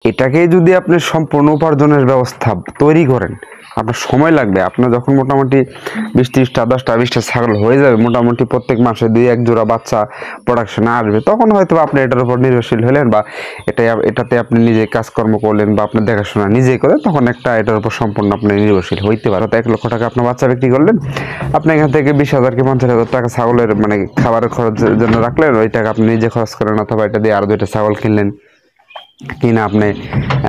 এটাকে যদি আপনি সম্পূর্ণ উপার্জনের ব্যবস্থা তৈরি করেন, আপনার সময় লাগবে। আপনার যখন মোটামুটি 20-30টা 10টা 20টা ছাগল হয়ে যাবে, মোটামুটি প্রত্যেক মাসে 2-1 জোড়া বাচ্চা প্রোডাকশনে আসবে, তখন হয়তো আপনি এটার উপর নির্ভরশীল হলেন বা এটাতে আপনি নিজে কাজকর্ম করলেন বা আপনার দেখাশোনা নিজেই করেন, তখন একটা এটার উপর সম্পূর্ণ আপনি নির্ভরশীল হইতে পারে। তো 1 লক্ষ টাকা আপনার বাচ্চা বিক্রি করলেন, আপনি এখান থেকে 20,000 কি 50,000 টাকা ছাগলের মানে খাবারের খরচের জন্য রাখলেন, ওই টাকা আপনি নিজে খরচ করেন, অথবা এটা দিয়ে আরো 2টা ছাগল কিনলেন, কিনা আপনি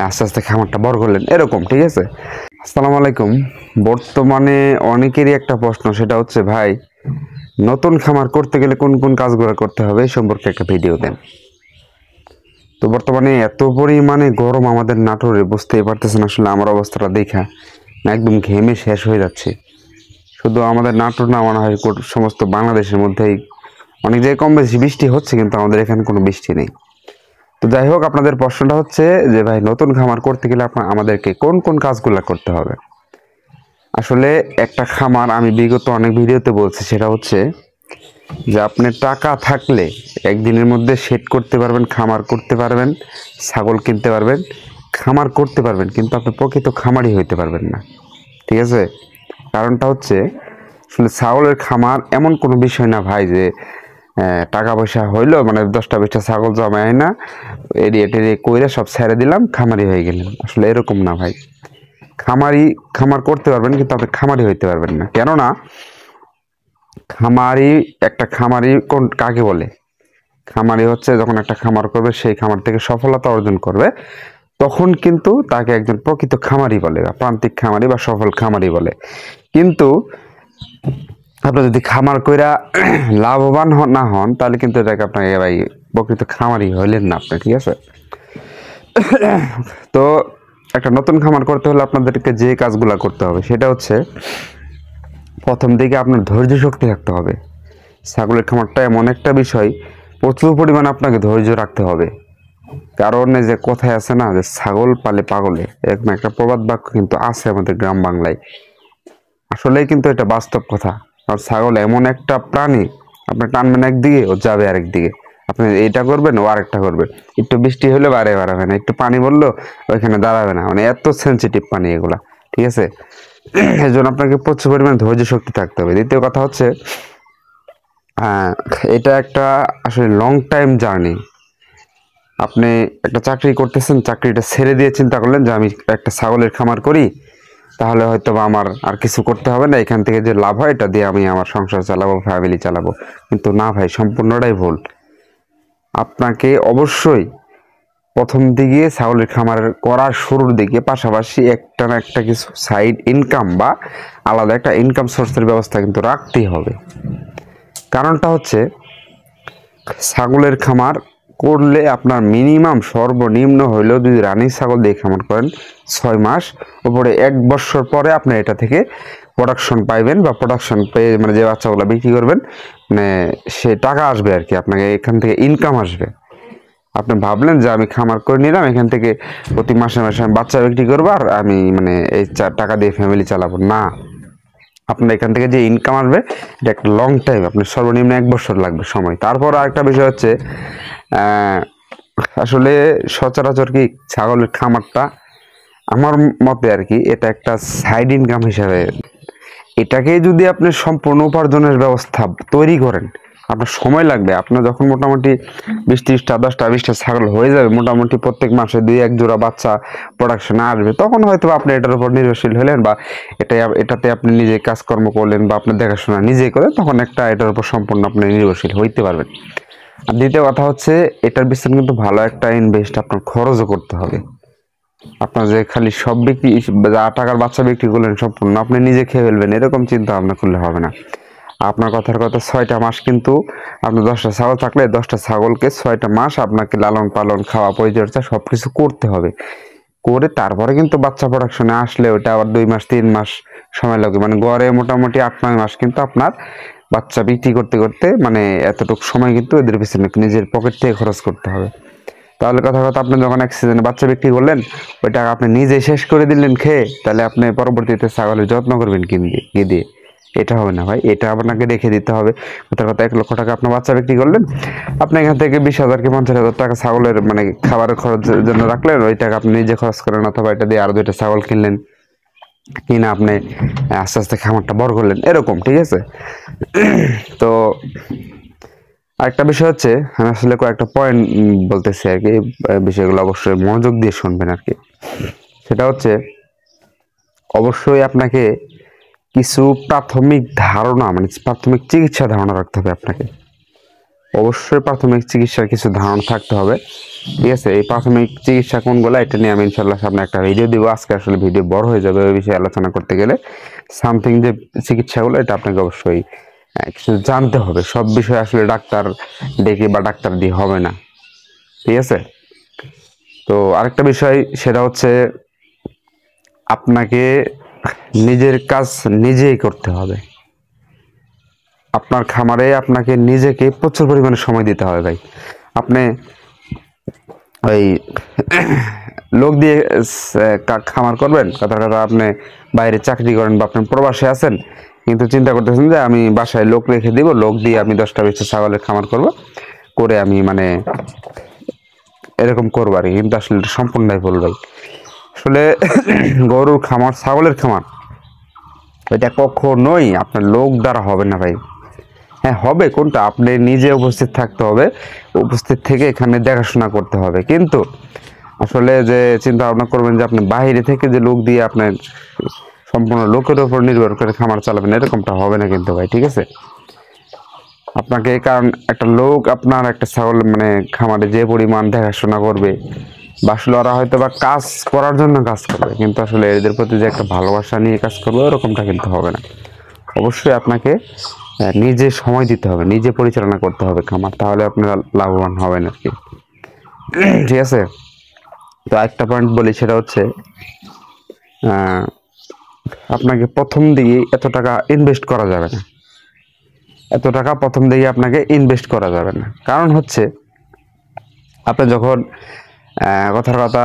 আস্তে আস্তে খামারটা বড় করলেন, এরকম। ঠিক আছে। আসসালামু আলাইকুম। বর্তমানে অনেকেরই একটা প্রশ্ন, সেটা হচ্ছে ভাই, নতুন খামার করতে গেলে কোন কোন কাজগুলো করতে হবে এই সম্পর্কে একটা ভিডিও দেন। তো বর্তমানে এত পরিমাণে গরম আমাদের নাটোরে, বুঝতেই পারতেছেন আসলে আমার অবস্থাটা দেখা একদম ঘেমে শেষ হয়ে যাচ্ছে। শুধু আমাদের নাটোর না, মনে হয় সমস্ত বাংলাদেশের মধ্যেই অনেক জায়গায় কম বেশি বৃষ্টি হচ্ছে, কিন্তু আমাদের এখানে কোনো বৃষ্টি নেই। তো যাই হোক, আপনাদের প্রশ্নটা হচ্ছে যে ভাই, নতুন খামার করতে গেলে আমাদেরকে কোন কোন কাজগুলো করতে হবে। আসলে একটা খামার, আমি বিগত অনেক ভিডিওতে বলছি, সেটা হচ্ছে যে আপনি টাকা থাকলে একদিনের মধ্যে সেট করতে পারবেন, খামার করতে পারবেন, ছাগল কিনতে পারবেন, খামার করতে পারবেন, কিন্তু আপনি প্রকৃত খামারই হইতে পারবেন না। ঠিক আছে। কারণটা হচ্ছে, আসলে ছাগলের খামার এমন কোনো বিষয় না ভাই যে টাকা পয়সা হইলো মানে 10টা 20টা ছাগল জমায় না, এড়িয়ে টেরিয়ে কইরা সব ছেড়ে দিলাম, খামারি হয়ে গেলেন। আসলে এরকম না ভাই। খামার করতে পারবেন, কিন্তু আপনি খামারি হইতে পারবেন না। কেননা একটা খামারি কাকে বলে? খামারি হচ্ছে যখন একটা খামার করবে, সেই খামার থেকে সফলতা অর্জন করবে, তখন কিন্তু তাকে একজন প্রকৃত খামারি বলে, বা প্রান্তিক খামারি বা সফল খামারি বলে। কিন্তু আপনি যদি খামার কইরা লাভবান না হন, তাহলে কিন্তু এটাকে আপনাকে ভাই প্রকৃত খামারি হইলেন না আপনি। ঠিক আছে। তো একটা নতুন খামার করতে হলে আপনাদেরকে যে কাজগুলো করতে হবে, সেটা হচ্ছে, প্রথম দিকে আপনার ধৈর্য শক্তি রাখতে হবে। ছাগলের খামারটা এমন একটা বিষয়, প্রচুর পরিমাণে আপনাকে ধৈর্য রাখতে হবে। কারণ এই যে কথায় আছে না, যে ছাগল পালে পাগলে, এরকম একটা প্রবাদ বাক্য কিন্তু আছে আমাদের গ্রাম বাংলায়। আসলেই কিন্তু এটা বাস্তব কথা। আর ছাগল এমন একটা প্রাণী, আপনি টানবেন একদিকে, ও যাবে আরেক দিকে। আপনি এটা করবেন, ও আরেকটা করবে। একটু বৃষ্টি হলে বাইরে বাড়াবে না, একটু পানি বললো ওইখানে দাঁড়াবে না, মানে এত সেন্সিটিভ পানি এগুলা। ঠিক আছে। এই জন্য আপনাকে প্রচুর পরিমাণে ধৈর্য শক্তি থাকতে হবে। দ্বিতীয় কথা হচ্ছে, আহ, এটা একটা আসলে লং টাইম জার্নি। আপনি একটা চাকরি করতেছেন, চাকরিটা ছেড়ে দিয়ে চিন্তা করলেন যে আমি একটা ছাগলের খামার করি, তাহলে হয়তো বা আমার আর কিছু করতে হবে না, এখান থেকে যে লাভ হয় এটা দিয়ে আমি আমার সংসার চালাবো, ফ্যামিলি চালাবো। কিন্তু না ভাই, সম্পূর্ণটাই ভুল। আপনাকে অবশ্যই প্রথম দিকে ছাগলের খামার করার শুরুর দিকে পাশাপাশি একটা না একটা কিছু সাইড ইনকাম বা আলাদা একটা ইনকাম সোর্সের ব্যবস্থা কিন্তু রাখতেই হবে। কারণটা হচ্ছে, ছাগলের খামার করলে আপনার মিনিমাম সর্বনিম্ন হইলেও, যদি রানিং ছাগল দিয়ে খামার করেন, 6 মাস উপরে 1 বছর পরে আপনি এটা থেকে প্রোডাকশন পাইবেন, বা প্রোডাকশন পেয়ে মানে যে বাচ্চাগুলো বিক্রি করবেন, মানে সে টাকা আসবে আর কি, আপনাকে এখান থেকে ইনকাম আসবে। আপনি ভাবলেন যে আমি খামার করে নিলাম, এখান থেকে প্রতি মাসে মাসে আমি বাচ্চা বিক্রি করবো আর আমি মানে এই টাকা দিয়ে ফ্যামিলি চালাবো না। আপনার এখান থেকে যে ইনকাম আসবে, এটা একটা লং টাইম, আপনার সর্বনিম্ন 1 বছর লাগবে সময়। তারপর আরেকটা বিষয় হচ্ছে, আসলে সচরাচর কি ছাগলের খামারটা, আমার মতে আর কি, এটা একটা সাইড ইনকাম হিসাবে, এটাকে যদি আপনি সম্পূর্ণ উপার্জনের ব্যবস্থা তৈরি করেন, আপনার সময় লাগবে। আপনার যখন মোটামুটি 20-30টা 10টা 20টা ছাগল হয়ে যাবে, মোটামুটি প্রত্যেক মাসে 2-1 জোড়া বাচ্চা প্রোডাকশনে আসবে, তখন হয়তো আপনি এটার উপর নির্ভরশীল হলেন, বা এটাতে আপনি নিজে কাজকর্ম করলেন বা আপনার দেখাশোনা নিজেই করেন, তখন একটা এটার উপর সম্পূর্ণ আপনি নির্ভরশীল হইতে পারবেন। আর দ্বিতীয় কথা হচ্ছে, এটার পিছনে কিন্তু ভালো একটা ইনভেস্ট আপনার খরচও করতে হবে। আপনার যে খালি সব বিক্রি, যা টাকার বাচ্চা বিক্রি করলেন সম্পূর্ণ আপনি নিজে খেয়ে ফেলবেন, এরকম চিন্তা ভাবনা করলে হবে না। আপনার কথার কথা 6টা মাস, কিন্তু আপনার 10টা ছাগল থাকলে 10টা ছাগলকে 6টা মাস আপনাকে লালন পালন, খাওয়া, পরিচর্যা সবকিছু করতে হবে। করে তারপরে কিন্তু বাচ্চা প্রোডাকশনে আসলে ওটা আবার 2 মাস 3 মাস সময় লাগবে, মানে গড়ে মোটামুটি 8-9 মাস কিন্তু আপনার বাচ্চা বিক্রি করতে করতে, মানে এতটুকু সময় কিন্তু এদের পিছনে নিজের পকেট থেকে খরচ করতে হবে। তাহলে কথা কথা, আপনি যখন এক সিজনে বাচ্চা বিক্রি করলেন, ওই টাকা আপনি নিজে শেষ করে দিলেন খেয়ে, তাহলে আপনি পরবর্তীতে ছাগলের যত্ন করবেন কি দিয়ে? এটা হবে না ভাই, এটা আপনাকে রেখে দিতে হবে। কথার কথা 1 লক্ষ টাকা আপনার বাচ্চা বিক্রি করলেন, আপনি এখান থেকে 20,000 কি 50,000 টাকা ছাগলের মানে খাবারের খরচের জন্য রাখলেন, ওই টাকা আপনি নিজে খরচ করেন, অথবা এটা দিয়ে আরো 2টা ছাগল কিনলেন, কিনা আপনি আস্তে আস্তে খামারটা বড় করলেন, এরকম, ঠিক আছে। তো আরেকটা বিষয় হচ্ছে, আমি আসলে কয়েকটা পয়েন্ট বলতেছি আর কি, বিষয়গুলো অবশ্যই মনোযোগ দিয়ে শুনবেন আর কি। সেটা হচ্ছে অবশ্যই আপনাকে কিছু প্রাথমিক ধারণা মানে প্রাথমিক চিকিৎসা ধারণা রাখতে হবে আপনাকে। অবশ্যই প্রাথমিক চিকিৎসার কিছু ধারণা থাকতে হবে, ঠিক আছে। এই প্রাথমিক চিকিৎসা কোনগুলো, এটা নিয়ে আমি ইনশাল্লাহ সামনে একটা ভিডিও দিব। আজকে আসলে ভিডিও বড় হয়ে যাবে ওই বিষয়ে আলোচনা করতে গেলে। সামথিং যে চিকিৎসাগুলো, এটা আপনাকে অবশ্যই কিছু জানতে হবে। সব বিষয়ে আসলে ডাক্তার ডেকে বা ডাক্তার দিয়ে হবে না, ঠিক আছে। তো আরেকটা বিষয়, সেটা হচ্ছে আপনাকে নিজের কাজ নিজেই করতে হবে। আপনার খামারে আপনাকে নিজেকে প্রচুর পরিমাণে সময় দিতে হবে ভাই। আপনি ওই লোক দিয়ে খামার করবেন, কথার কথা আপনি বাইরে চাকরি করেন বা আপনি প্রবাসে আছেন, কিন্তু চিন্তা করতেছেন যে আমি বাসায় লোক রেখে দিব, লোক দিয়ে আমি 10টা 20টা ছাগলের খামার করব, করে আমি মানে এরকম করবো আর কি। কিন্তু আসলে এটা সম্পূর্ণই ভুল ভাই। আসলে গরুর খামার, ছাগলের খামার, এটা কখনোই আপনার লোক দ্বারা হবে না ভাই। হ্যাঁ হবে, কোনটা আপনি নিজে উপস্থিত থাকতে হবে, উপস্থিত থেকে এখানে দেখাশোনা করতে হবে। কিন্তু আসলে যে চিন্তা ভাবনা করবেন যে আপনি বাইরে থেকে যে লোক দিয়ে আপনার সম্পূর্ণ লোকের উপর নির্ভর করে খামার চালাবেন, এরকমটা হবে না কিন্তু ভাই, ঠিক আছে। আপনাকে, কারণ একটা লোক আপনার একটা ছাগল মানে খামারে যে পরিমাণ দেখাশোনা করবে, বা আসলে ওরা হয়তো বা কাজ করার জন্য কাজ করবে, কিন্তু আসলে এদের প্রতি যে একটা ভালোবাসা নিয়ে কাজ করবে, ওরকমটা কিন্তু হবে না। অবশ্যই আপনাকে নিজে সময় দিতে হবে, নিজে পরিচালনা করতে হবে খামার, তাহলে আপনারা লাভবান হবেন আর কি, ঠিক আছে। তো একটা পয়েন্ট বলি, সেটা হচ্ছে আপনাকে প্রথম দিকে এত টাকা ইনভেস্ট করা যাবে না। এত টাকা প্রথম দিকে আপনাকে ইনভেস্ট করা যাবে না, কারণ হচ্ছে আপনি যখন কথার কথা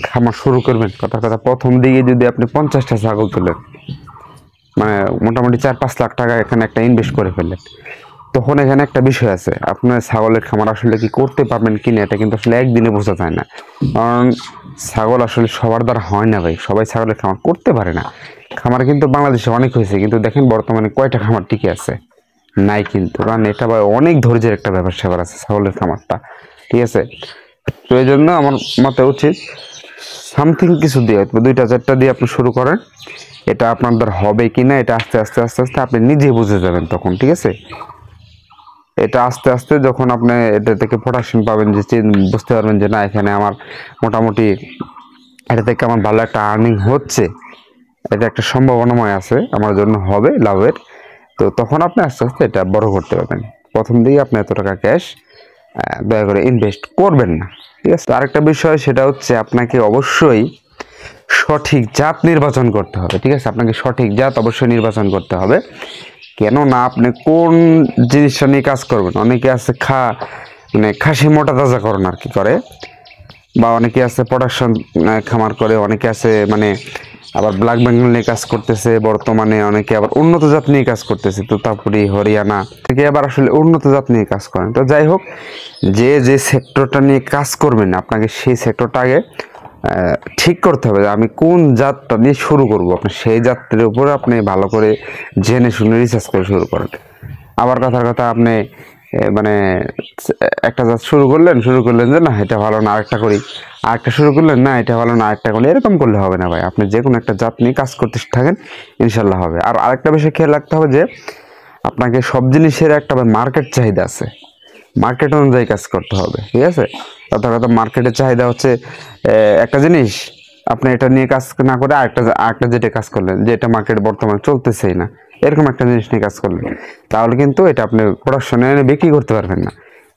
খামার শুরু করবেন, কথার কথা প্রথম দিকে যদি আপনি 50টা ছাগল তোলেন, মানে মোটামুটি 4-5 লাখ টাকা এখানে একটা ইনভেস্ট করে ফেললেন, তখন এখানে একটা বিষয় আছে, আপনার ছাগলের খামার আসলে কি করতে পারবেন কিনা, এটা কিন্তু আসলে একদিনে বোঝা যায় না। কারণ ছাগল আসলে সবার দ্বারা হয় না ভাই, সবাই ছাগলের খামার করতে পারে না। খামার কিন্তু বাংলাদেশে অনেক হয়েছে, কিন্তু দেখেন বর্তমানে কয়টা খামার টিকে আছে, নাই কিন্তু। কারণ এটা ভাই অনেক ধৈর্যের একটা ব্যাপার স্যাপার আছে ছাগলের খামারটা, ঠিক আছে। তো এই জন্য আমার মতে উচিত সামথিং কিছু দিয়ে, 2টা 4টা দিয়ে আপনি শুরু করেন। এটা আপনার দ্বারা হবে কিনা, এটা আস্তে আস্তে আস্তে আস্তে আপনি নিজেই বুঝে যাবেন তখন, ঠিক আছে। এটা আস্তে আস্তে যখন আপনি এটা থেকে প্রোডাকশন পাবেন, যে বুঝতে পারবেন যে না, এখানে আমার মোটামুটি এটা থেকে আমার ভালো একটা আর্নিং হচ্ছে, এটা একটা সম্ভাবনাময় আছে, আমার জন্য হবে লাভের। তো তখন আপনি আস্তে আস্তে এটা বড় করতে পারবেন। প্রথম দিকে আপনি এত টাকা ক্যাশ দয়া করে ইনভেস্ট করবেন না, ঠিক আছে। আরেকটা বিষয়, সেটা হচ্ছে আপনাকে অবশ্যই সঠিক জাত নির্বাচন করতে হবে, ঠিক আছে। আপনাকে সঠিক জাত অবশ্যই নির্বাচন করতে হবে। কেননা আপনি কোন জিনিসটা নিয়ে কাজ করবেন, অনেকে আছে মানে খাসি মোটা তাজাকরণ আর কি করে, বা অনেকে আছে প্রোডাকশন খামার করে, অনেকে আছে মানে আবার ব্ল্যাক বেঙ্গল নিয়ে কাজ করতেছে বর্তমানে, অনেকে আবার উন্নত জাত নিয়ে কাজ করতেছে, তোতাপুরি, হরিয়ানা থেকে আবার আসলে উন্নত জাত নিয়ে কাজ করেন। তো যাই হোক, যে সেক্টরটা নিয়ে কাজ করবেন, আপনাকে সেই সেক্টরটা আগে ঠিক করতে হবে যে আমি কোন জাতটা নিয়ে শুরু করব। আপনি সেই জাতের উপরে আপনি ভালো করে জেনে শুনে রিসার্চ করে শুরু করেন। আবার কথার কথা, আপনি মানে একটা জাত শুরু করলেন যে না এটা ভালো না, আরেকটা করি, আরেকটা শুরু করলেন, না এটা ভালো না, আরেকটা করি, এরকম করলে হবে না ভাই। আপনি যে কোনো একটা জাত নিয়ে কাজ করতে থাকেন, ইনশাল্লাহ হবে। আর আরেকটা বিষয় খেয়াল রাখতে হবে যে আপনাকে সব জিনিসের একটা মার্কেট চাহিদা আছে, মার্কেট অনুযায়ী কাজ করতে হবে, ঠিক আছে। কথা মার্কেটের চাহিদা হচ্ছে একটা জিনিস, আপনি এটা নিয়ে কাজ না করে আরেকটা যেটা কাজ করলেন, যে এটা মার্কেট বর্তমানে চলতেছেই না, এরকম একটা জিনিস নিয়ে কাজ করলেন, তাহলে কিন্তু এটা আপনি প্রোডাকশনে এনে বিক্রি করতে পারবেন না,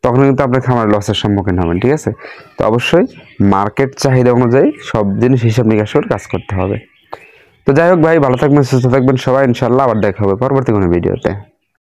তখন কিন্তু আপনি খামার লসের সম্মুখীন হবেন, ঠিক আছে। তো অবশ্যই মার্কেট চাহিদা অনুযায়ী সব জিনিস হিসাব নিকাশ করে কাজ করতে হবে। তো যাই হোক ভাই, ভালো থাকবেন, সুস্থ থাকবেন সবাই, ইনশাল্লাহ আবার দেখা হবে পরবর্তী কোনো ভিডিওতে।